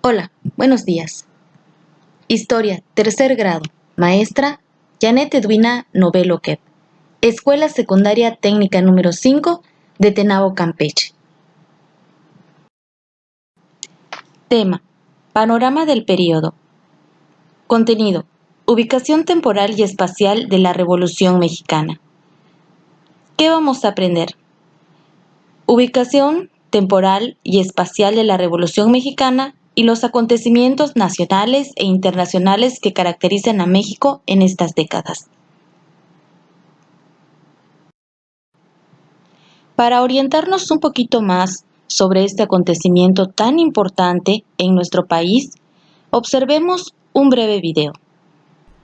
Hola, buenos días. Historia, tercer grado. Maestra, Janet Edwina Novelo Quep. Escuela Secundaria Técnica número 5 de Tenabo, Campeche. Tema: Panorama del período. Contenido: ubicación temporal y espacial de la Revolución Mexicana. ¿Qué vamos a aprender? Ubicación temporal y espacial de la Revolución Mexicana y los acontecimientos nacionales e internacionales que caracterizan a México en estas décadas. Para orientarnos un poquito más sobre este acontecimiento tan importante en nuestro país, observemos un breve video.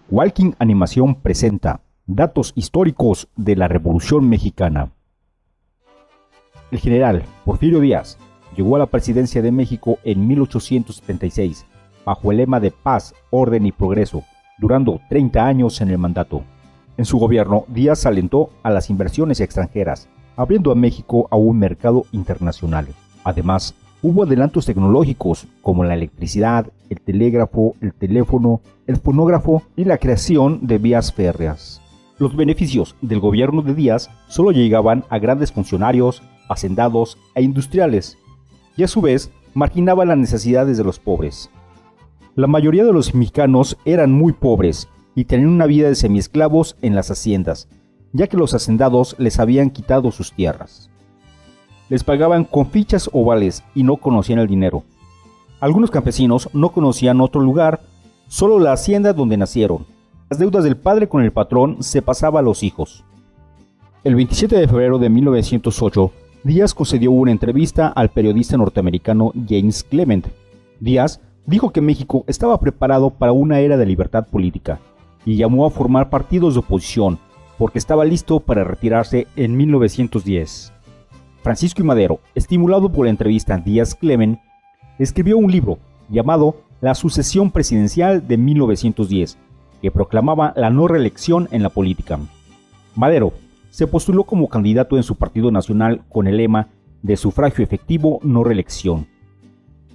Walking Animación presenta datos históricos de la Revolución Mexicana. El general Porfirio Díaz llegó a la presidencia de México en 1876, bajo el lema de paz, orden y progreso, durando 30 años en el mandato. En su gobierno, Díaz alentó a las inversiones extranjeras, abriendo a México a un mercado internacional. Además, hubo adelantos tecnológicos como la electricidad, el telégrafo, el teléfono, el fonógrafo y la creación de vías férreas. Los beneficios del gobierno de Díaz solo llegaban a grandes funcionarios, hacendados e industriales, y a su vez marginaba las necesidades de los pobres. La mayoría de los mexicanos eran muy pobres y tenían una vida de semiesclavos en las haciendas, ya que los hacendados les habían quitado sus tierras. Les pagaban con fichas o vales y no conocían el dinero. Algunos campesinos no conocían otro lugar, solo la hacienda donde nacieron. Las deudas del padre con el patrón se pasaban a los hijos. El 27 de febrero de 1908, Díaz concedió una entrevista al periodista norteamericano James Clement. Díaz dijo que México estaba preparado para una era de libertad política y llamó a formar partidos de oposición porque estaba listo para retirarse en 1910. Francisco I. Madero, estimulado por la entrevista a Díaz-Clement, escribió un libro llamado La sucesión presidencial de 1910, que proclamaba la no reelección en la política. Madero se postuló como candidato en su partido nacional con el lema de sufragio efectivo, no reelección.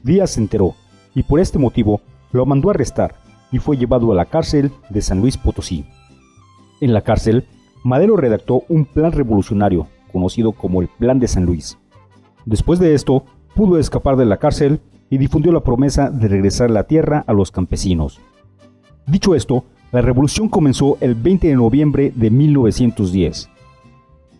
Díaz se enteró y por este motivo lo mandó a arrestar y fue llevado a la cárcel de San Luis Potosí. En la cárcel, Madero redactó un plan revolucionario conocido como el Plan de San Luis. Después de esto, pudo escapar de la cárcel y difundió la promesa de regresar la tierra a los campesinos. Dicho esto, la revolución comenzó el 20 de noviembre de 1910.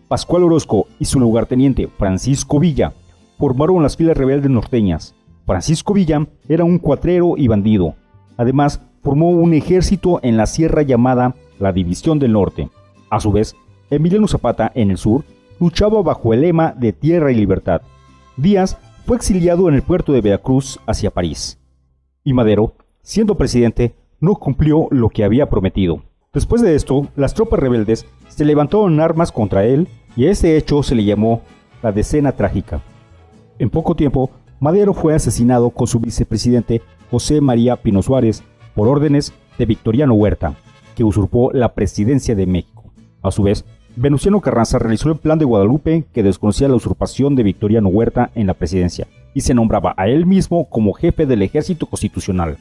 Pascual Orozco y su lugarteniente Francisco Villa formaron las filas rebeldes norteñas. Francisco Villa era un cuatrero y bandido. Además, formó un ejército en la sierra llamada la División del Norte. A su vez, Emiliano Zapata, en el sur, luchaba bajo el lema de tierra y libertad. Díaz fue exiliado en el puerto de Veracruz hacia París. Y Madero, siendo presidente, no cumplió lo que había prometido. Después de esto, las tropas rebeldes se levantaron en armas contra él y a este hecho se le llamó la Decena Trágica. En poco tiempo, Madero fue asesinado con su vicepresidente José María Pino Suárez por órdenes de Victoriano Huerta, que usurpó la presidencia de México. A su vez, Venustiano Carranza realizó el Plan de Guadalupe, que desconocía la usurpación de Victoriano Huerta en la presidencia y se nombraba a él mismo como jefe del ejército constitucional.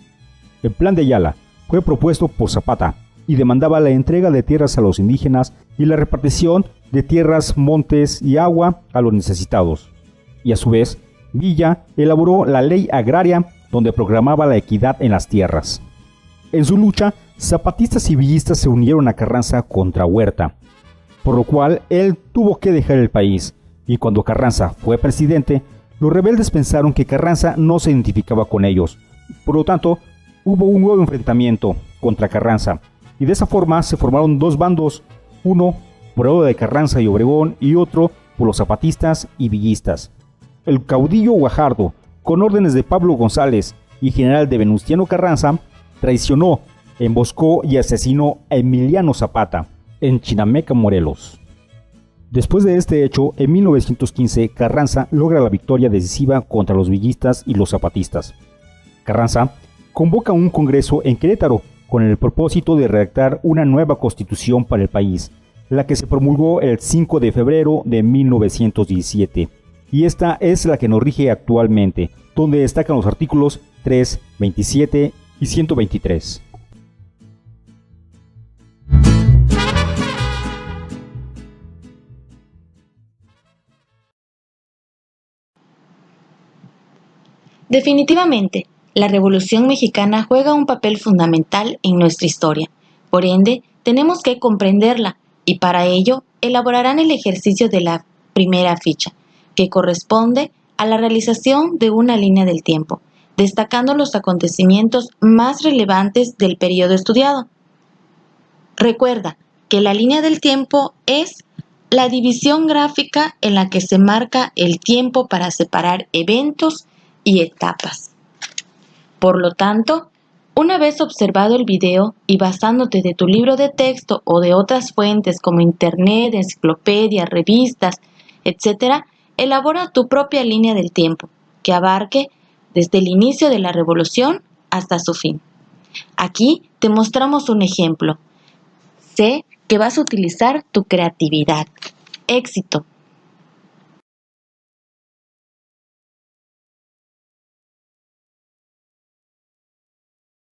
El Plan de Ayala fue propuesto por Zapata y demandaba la entrega de tierras a los indígenas y la repartición de tierras, montes y agua a los necesitados. Y a su vez, Villa elaboró la ley agraria donde proclamaba la equidad en las tierras. En su lucha, zapatistas y villistas se unieron a Carranza contra Huerta, por lo cual él tuvo que dejar el país, y cuando Carranza fue presidente, los rebeldes pensaron que Carranza no se identificaba con ellos. Por lo tanto, hubo un nuevo enfrentamiento contra Carranza, y de esa forma se formaron dos bandos, uno por el lado de Carranza y Obregón y otro por los zapatistas y villistas. El caudillo Guajardo, con órdenes de Pablo González y general de Venustiano Carranza, traicionó, emboscó y asesinó a Emiliano Zapata en Chinameca, Morelos. Después de este hecho, en 1915, Carranza logra la victoria decisiva contra los villistas y los zapatistas. Carranza convoca un congreso en Querétaro con el propósito de redactar una nueva constitución para el país, la que se promulgó el 5 de febrero de 1917. Y esta es la que nos rige actualmente, donde destacan los artículos 23, 27 y 123. Definitivamente, la Revolución Mexicana juega un papel fundamental en nuestra historia. Por ende, tenemos que comprenderla y para ello elaborarán el ejercicio de la primera ficha, que corresponde a la realización de una línea del tiempo, destacando los acontecimientos más relevantes del periodo estudiado. Recuerda que la línea del tiempo es la división gráfica en la que se marca el tiempo para separar eventos y etapas. Por lo tanto, una vez observado el video y basándote de tu libro de texto o de otras fuentes como internet, enciclopedias, revistas, etc., elabora tu propia línea del tiempo que abarque desde el inicio de la revolución hasta su fin. Aquí te mostramos un ejemplo. Sé que vas a utilizar tu creatividad. Éxito.